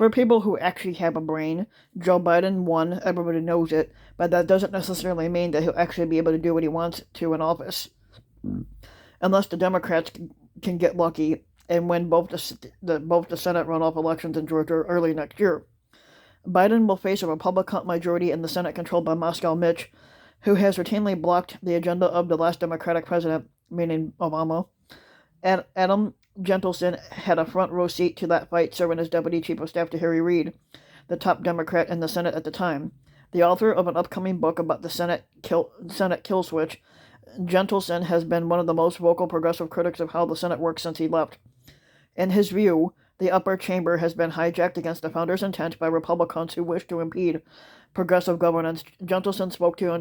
For people who actually have a brain, Joe Biden won, everybody knows it, but that doesn't necessarily mean that he'll actually be able to do what he wants to in office. Unless the Democrats can get lucky and win both the Senate runoff elections in Georgia early next year. Biden will face a Republican majority in the Senate controlled by Moscow Mitch, who has routinely blocked the agenda of the last Democratic president, meaning Obama. Adam Gentleson had a front row seat to that fight, serving as Deputy Chief of Staff to Harry Reid, the top Democrat in the Senate at the time. The author of an upcoming book about the Senate kill switch, Gentleson has been one of the most vocal progressive critics of how the Senate works since he left. In his view, the upper chamber has been hijacked against the founders' intent by Republicans who wish to impede progressive governance. Gentleson spoke to an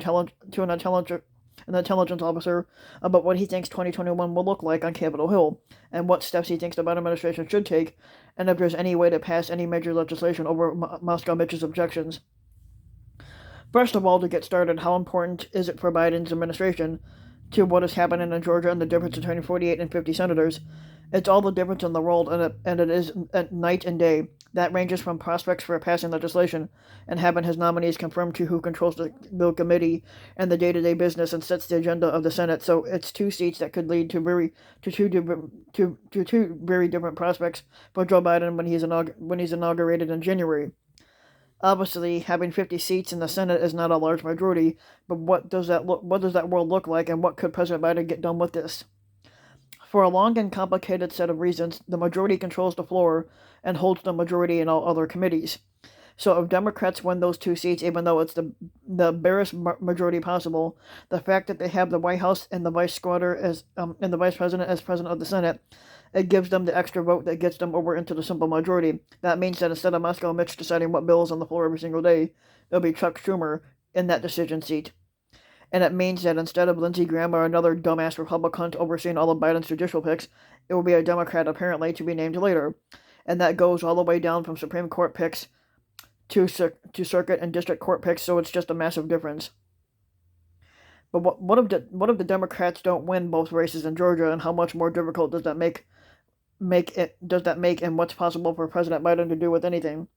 intelligence officer about what he thinks 2021 will look like on Capitol Hill, and what steps he thinks the Biden administration should take, and if there's any way to pass any major legislation over Moscow Mitch's objections. First of all, to get started, how important is it for Biden's administration to what is happening in Georgia and the difference between 48 and 50 senators? It's all the difference in the world, and it is night and day. That ranges from prospects for passing legislation and having his nominees confirmed to who controls the committee and the day-to-day business and sets the agenda of the Senate. So it's two seats that could lead to two very different prospects for Joe Biden when he's inaugurated in January. Obviously, having 50 seats in the Senate is not a large majority, but what does that world look like, and what could President Biden get done with this? For a long and complicated set of reasons, the majority controls the floor and holds the majority in all other committees. So if Democrats win those two seats, even though it's the barest majority possible, the fact that they have the White House and the vice president as president of the Senate, it gives them the extra vote that gets them over into the simple majority. That means that instead of Moscow Mitch deciding what bill is on the floor every single day, it'll be Chuck Schumer in that decision seat. And it means that instead of Lindsey Graham or another dumbass Republican overseeing all of Biden's judicial picks, it will be a Democrat, apparently, to be named later. And that goes all the way down from Supreme Court picks to circuit and district court picks, so it's just a massive difference. But what if the Democrats don't win both races in Georgia, and how much more difficult does that make, and what's possible for President Biden to do with anything?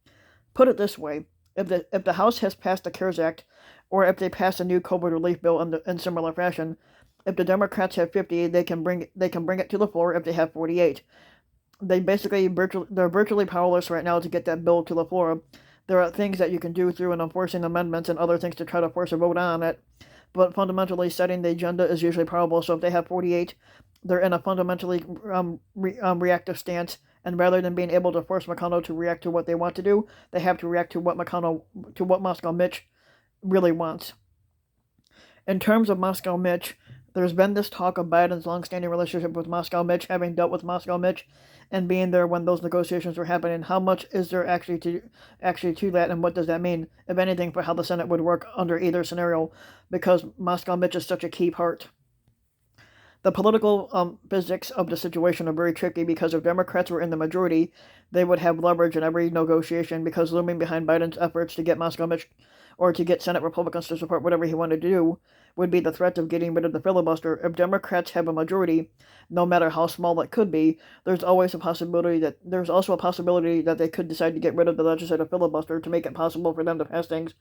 Put it this way. If the House has passed the CARES Act, or if they pass a new COVID relief bill in similar fashion, if the Democrats have 50, they can bring it to the floor if they have 48. They're virtually powerless right now to get that bill to the floor. There are things that you can do through enforcing amendments and other things to try to force a vote on it, but fundamentally setting the agenda is usually powerful. So if they have 48, they're in a fundamentally reactive stance, and rather than being able to force McConnell to react to what they want to do, they have to react to what Moscow Mitch really wants. In terms of Moscow Mitch, there's been this talk of Biden's long-standing relationship with Moscow Mitch, having dealt with Moscow Mitch and being there when those negotiations were happening. How much is there actually to that, and what does that mean, if anything, for how the Senate would work under either scenario, because Moscow Mitch is such a key part. The political physics of the situation are very tricky, because if Democrats were in the majority, they would have leverage in every negotiation, because looming behind Biden's efforts to get Moscow Mitch, or to get Senate Republicans to support whatever he wanted to do, would be the threat of getting rid of the filibuster. If Democrats have a majority, no matter how small it could be, there's also a possibility that they could decide to get rid of the legislative filibuster to make it possible for them to pass things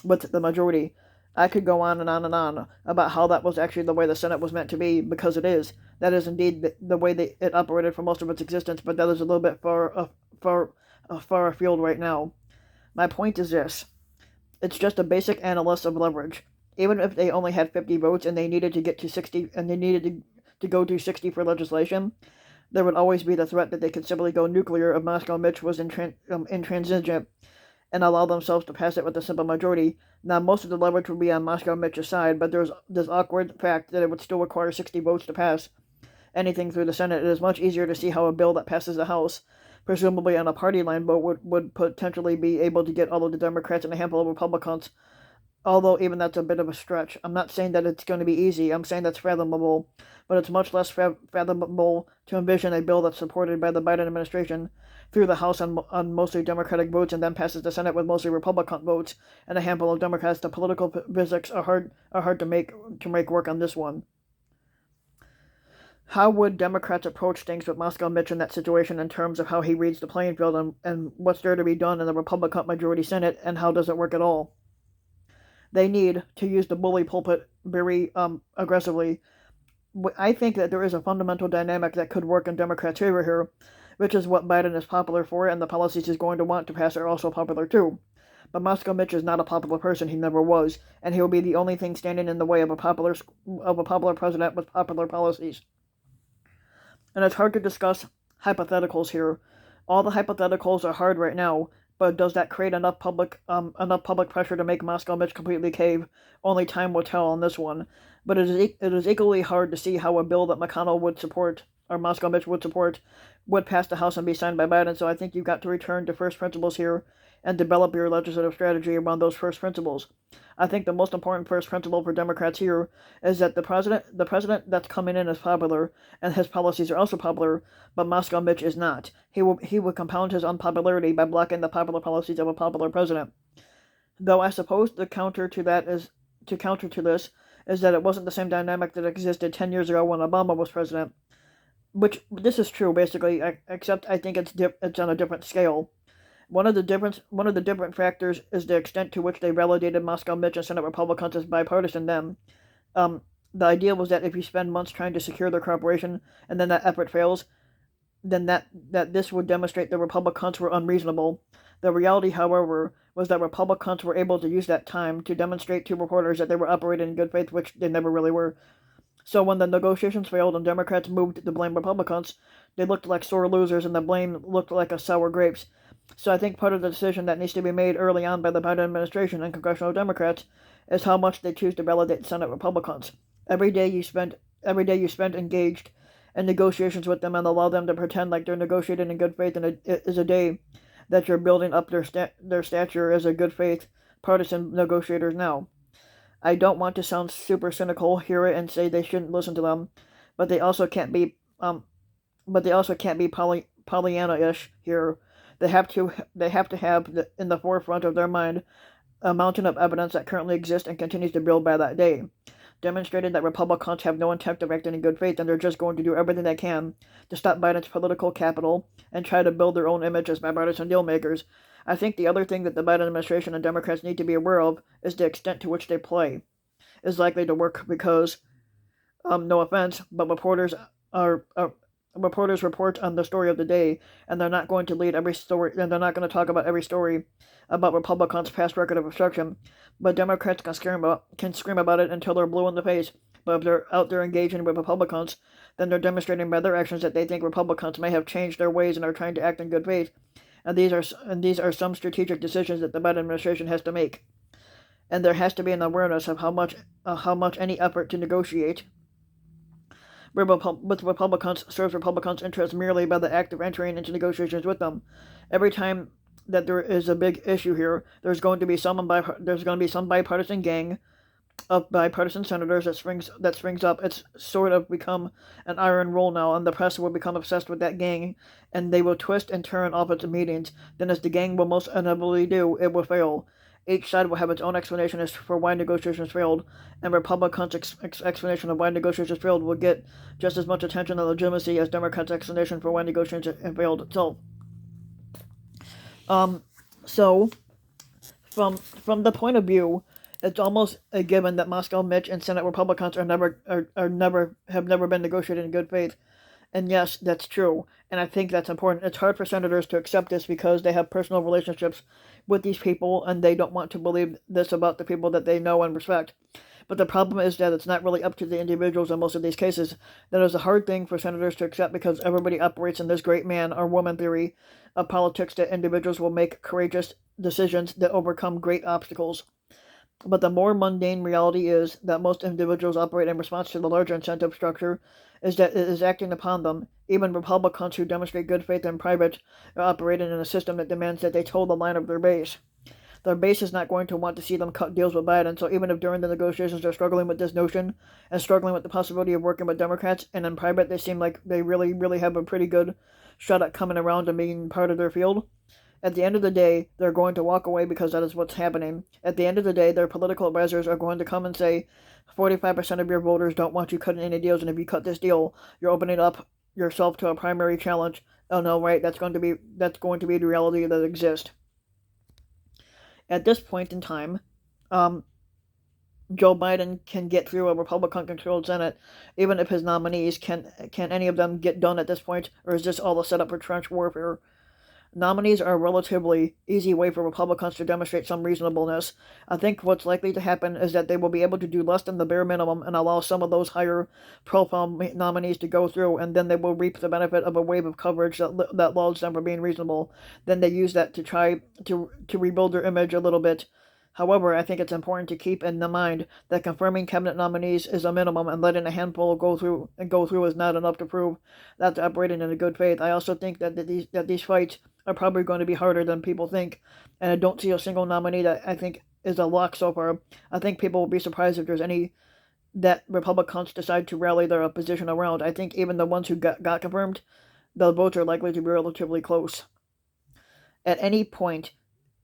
with the majority. I could go on and on and on about how that was actually the way the Senate was meant to be, because it is. That is indeed the way it operated for most of its existence, but that is a little bit far afield right now. My point is this. It's just a basic analysis of leverage. Even if they only had 50 votes and they needed to get to 60, and they needed to go to 60 for legislation, there would always be the threat that they could simply go nuclear if Moscow Mitch was intransigent and allow themselves to pass it with a simple majority. Now, most of the leverage would be on Moscow Mitch's side, but there's this awkward fact that it would still require 60 votes to pass anything through the Senate. It is much easier to see how a bill that passes the House, presumably on a party line vote, would potentially be able to get all of the Democrats and a handful of Republicans, although even that's a bit of a stretch. I'm not saying that it's going to be easy. I'm saying that's fathomable, but it's much less fathomable to envision a bill that's supported by the Biden administration through the House on mostly Democratic votes and then passes the Senate with mostly Republican votes and a handful of Democrats. The political physics are hard to make work on this one. How would Democrats approach things with Moscow Mitch in that situation in terms of how he reads the playing field and what's there to be done in the Republican majority Senate and how does it work at all? They need to use the bully pulpit very aggressively. I think that there is a fundamental dynamic that could work in Democrats' favor here, which is what Biden is popular for, and the policies he's going to want to pass are also popular too. But Moscow Mitch is not a popular person; he never was, and he will be the only thing standing in the way of a popular president with popular policies. And it's hard to discuss hypotheticals here. All the hypotheticals are hard right now, but does that create enough public pressure to make Moscow Mitch completely cave? Only time will tell on this one. But it is equally hard to see how a bill that McConnell would support or Moscow Mitch would support would pass the House and be signed by Biden. So I think you've got to return to first principles here and develop your legislative strategy around those first principles. I think the most important first principle for Democrats here is that the president that's coming in is popular, and his policies are also popular, but Moscow Mitch is not. He will compound his unpopularity by blocking the popular policies of a popular president. Though I suppose the counter to this is that it wasn't the same dynamic that existed 10 years ago when Obama was president. Which this is true basically, except I think it's on a different scale. One of the different factors is the extent to which they validated Moscow Mitch and Senate Republicans as bipartisan then. The idea was that if you spend months trying to secure their cooperation and then that effort fails, then that this would demonstrate the Republicans were unreasonable. The reality, however, was that Republicans were able to use that time to demonstrate to reporters that they were operating in good faith, which they never really were. So when the negotiations failed and Democrats moved to blame Republicans, they looked like sore losers and the blame looked like a sour grapes. So I think part of the decision that needs to be made early on by the Biden administration and congressional Democrats is how much they choose to validate Senate Republicans. Every day you spend engaged in negotiations with them and allow them to pretend like they're negotiating in good faith, and it is a day that you're building up their stature as a good faith partisan negotiators now. I don't want to sound super cynical here and say they shouldn't listen to them, but they also can't be Pollyanna-ish here. They have to have in the forefront of their mind a mountain of evidence that currently exists and continues to build by that day, demonstrating that Republicans have no intent of acting in good faith and they're just going to do everything they can to stop Biden's political capital and try to build their own image as bipartisan deal-makers. I think the other thing that the Biden administration and Democrats need to be aware of is the extent to which they play is likely to work because, no offense, but reporters report on the story of the day, and they're not going to lead every story, and they're not going to talk about every story about Republicans' past record of obstruction. But Democrats can scream about it until they're blue in the face. But if they're out there engaging with Republicans, then they're demonstrating by their actions that they think Republicans may have changed their ways and are trying to act in good faith. And these are some strategic decisions that the Biden administration has to make. And there has to be an awareness of how much any effort to negotiate with Republicans serves Republicans' interests merely by the act of entering into negotiations with them. Every time that there is a big issue here, there's going to be some bipartisan gang of bipartisan senators that springs up. It's sort of become an iron rule now, and the press will become obsessed with that gang, and they will twist and turn off its meetings. Then, as the gang will most inevitably do, it will fail. Each side will have its own explanation as for why negotiations failed, and Republicans' explanation of why negotiations failed will get just as much attention and legitimacy as Democrats' explanation for why negotiations failed itself. So, from the point of view, it's almost a given that Moscow Mitch and Senate Republicans have never been negotiated in good faith. And yes, that's true, and I think that's important. It's hard for senators to accept this because they have personal relationships with these people, and they don't want to believe this about the people that they know and respect. But the problem is that it's not really up to the individuals in most of these cases. That is a hard thing for senators to accept because everybody operates in this great man or woman theory of politics that individuals will make courageous decisions that overcome great obstacles. But the more mundane reality is that most individuals operate in response to the larger incentive structure is that it is acting upon them. Even Republicans who demonstrate good faith in private are operating in a system that demands that they toe the line of their base. Their base is not going to want to see them cut deals with Biden, so even if during the negotiations they're struggling with this notion and struggling with the possibility of working with Democrats, and in private they seem like they really, really have a pretty good shot at coming around and being part of their field, At the end of the day, they're going to walk away because that is what's happening. At the end of the day, their political advisors are going to come and say, 45% of your voters don't want you cutting any deals, and if you cut this deal, you're opening up yourself to a primary challenge. Oh no, right? That's going to be the reality that exists. At this point in time, Joe Biden can get through a Republican-controlled Senate, even if his nominees can any of them get done at this point, or is this all a setup for trench warfare? Nominees are a relatively easy way for Republicans to demonstrate some reasonableness. I think what's likely to happen is that they will be able to do less than the bare minimum and allow some of those higher profile nominees to go through, and then they will reap the benefit of a wave of coverage that lulls them from being reasonable. Then they use that to try to rebuild their image a little bit. However, I think it's important to keep in mind that confirming cabinet nominees is a minimum, and letting a handful go through is not enough to prove that's operating in a good faith. I also think that these fights are probably going to be harder than people think, and I don't see a single nominee that I think is a lock so far. I think people will be surprised if there's any that Republicans decide to rally their opposition around. I think even the ones who got confirmed, the votes are likely to be relatively close. At any point,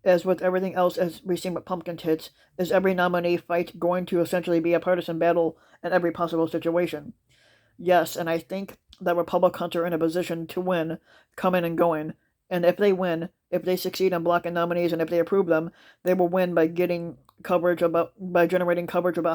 as with everything else as we've seen with pumpkin tits, is every nominee fight going to essentially be a partisan battle in every possible situation? Yes, and I think that Republicans are in a position to win, coming and going. And if they win, if they succeed in blocking nominees, and if they approve them, they will win by generating coverage about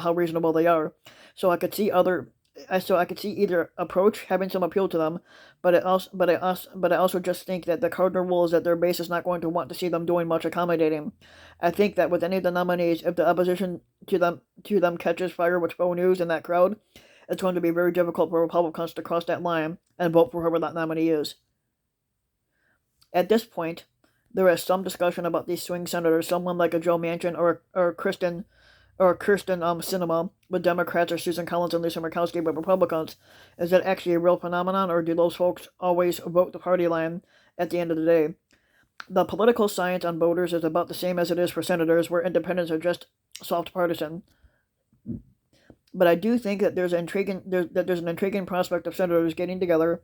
how reasonable they are. So I could see either approach having some appeal to them, but I also just think that the cardinal rule is that their base is not going to want to see them doing much accommodating. I think that with any of the nominees, if the opposition to them catches fire with faux news in that crowd, it's going to be very difficult for Republicans to cross that line and vote for whoever that nominee is. At this point, there is some discussion about these swing senators, someone like a Joe Manchin or Kyrsten Sinema with Democrats, or Susan Collins and Lisa Murkowski with Republicans. Is that actually a real phenomenon, or do those folks always vote the party line at the end of the day? The political science on voters is about the same as it is for senators, where independents are just soft partisan. But I do think that there's an intriguing prospect of senators getting together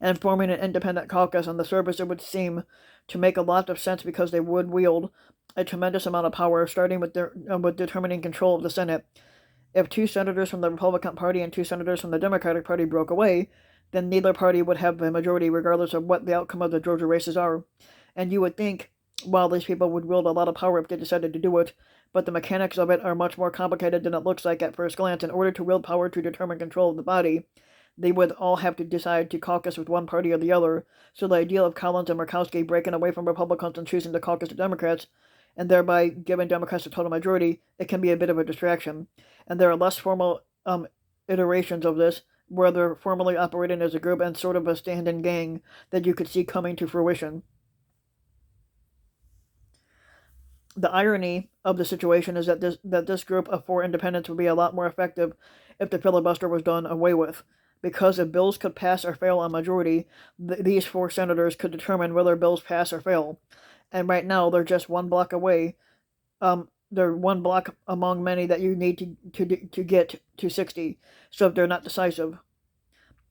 and forming an independent caucus on the surface. It would seem to make a lot of sense because they would wield a tremendous amount of power, starting with determining control of the Senate. If 2 senators from the Republican Party and 2 senators from the Democratic Party broke away, then neither party would have a majority regardless of what the outcome of the Georgia races are. And you would think, well, these people would wield a lot of power if they decided to do it, but the mechanics of it are much more complicated than it looks like at first glance. In order to wield power to determine control of the body, they would all have to decide to caucus with one party or the other. So the idea of Collins and Murkowski breaking away from Republicans and choosing to caucus with Democrats, and thereby giving Democrats a total majority, it can be a bit of a distraction. And there are less formal iterations of this, where they're formally operating as a group and sort of a stand-in gang that you could see coming to fruition. The irony of the situation is that this group of 4 independents would be a lot more effective if the filibuster was done away with. Because if bills could pass or fail on majority, these 4 senators could determine whether bills pass or fail. And right now, they're just one block away. They're one block among many that you need to get to 60. So if they're not decisive.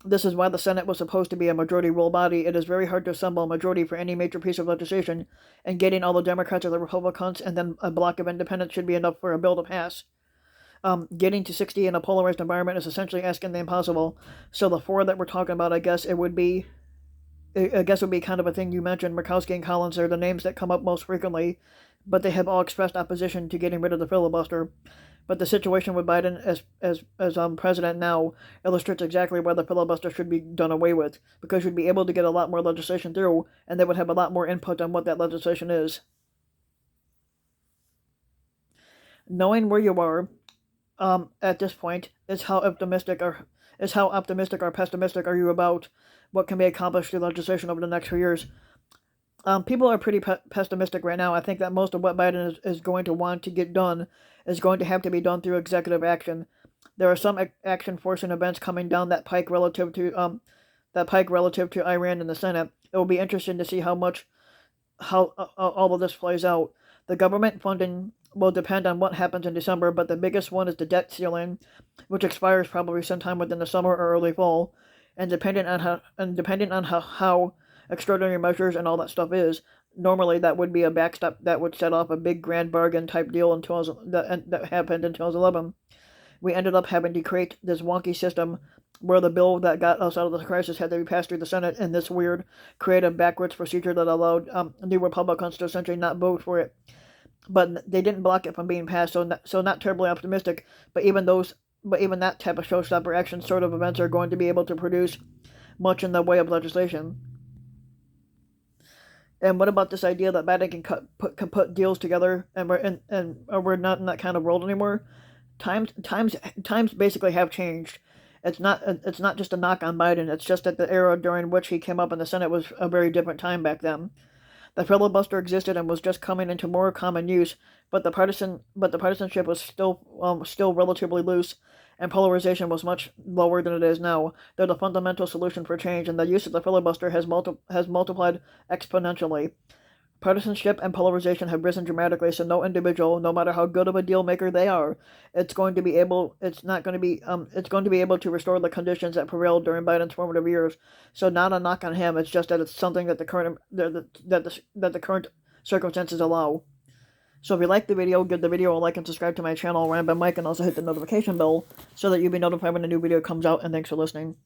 This is why the Senate was supposed to be a majority rule body. It is very hard to assemble a majority for any major piece of legislation, and getting all the Democrats or the Republicans and then a block of independents should be enough for a bill to pass. Getting to 60 in a polarized environment is essentially asking the impossible. So the 4 that we're talking about, I guess would be kind of a thing you mentioned. Murkowski and Collins are the names that come up most frequently, but they have all expressed opposition to getting rid of the filibuster. But the situation with Biden as president now illustrates exactly why the filibuster should be done away with, because you'd be able to get a lot more legislation through, and they would have a lot more input on what that legislation is. Knowing where you are at this point is how optimistic or pessimistic are you about what can be accomplished through legislation over the next few years. People are pretty pessimistic right now. I think that most of what Biden is going to want to get done is going to have to be done through executive action. There are some action forcing events coming down that pike relative to Iran in the Senate. It will be interesting to see how all of this plays out. The government funding will depend on what happens in December, but the biggest one is the debt ceiling, which expires probably sometime within the summer or early fall. And depending on how extraordinary measures and all that stuff is, Normally, that would be a backstop that would set off a big grand bargain type deal in 2000, that happened in 2011. We ended up having to create this wonky system where the bill that got us out of the crisis had to be passed through the Senate in this weird, creative, backwards procedure that allowed New Republicans to essentially not vote for it. But they didn't block it from being passed, so not terribly optimistic. But even that type of showstopper action sort of events are going to be able to produce much in the way of legislation. And what about this idea that Biden can put deals together, and we're not in that kind of world anymore? Times basically have changed. It's not just a knock on Biden. It's just that the era during which he came up in the Senate was a very different time back then. The filibuster existed and was just coming into more common use, but the partisanship was still relatively loose, and polarization was much lower than it is now. They're the fundamental solution for change, and the use of the filibuster has multiplied exponentially. Partisanship and polarization have risen dramatically, so no individual, no matter how good of a deal maker they are, it's going to be able to restore the conditions that prevailed during Biden's formative years. So not a knock on him. It's just that it's something that the current circumstances allow. So if you like the video, give the video a like and subscribe to my channel, Rambam Mike, and also hit the notification bell so that you'll be notified when a new video comes out, and thanks for listening.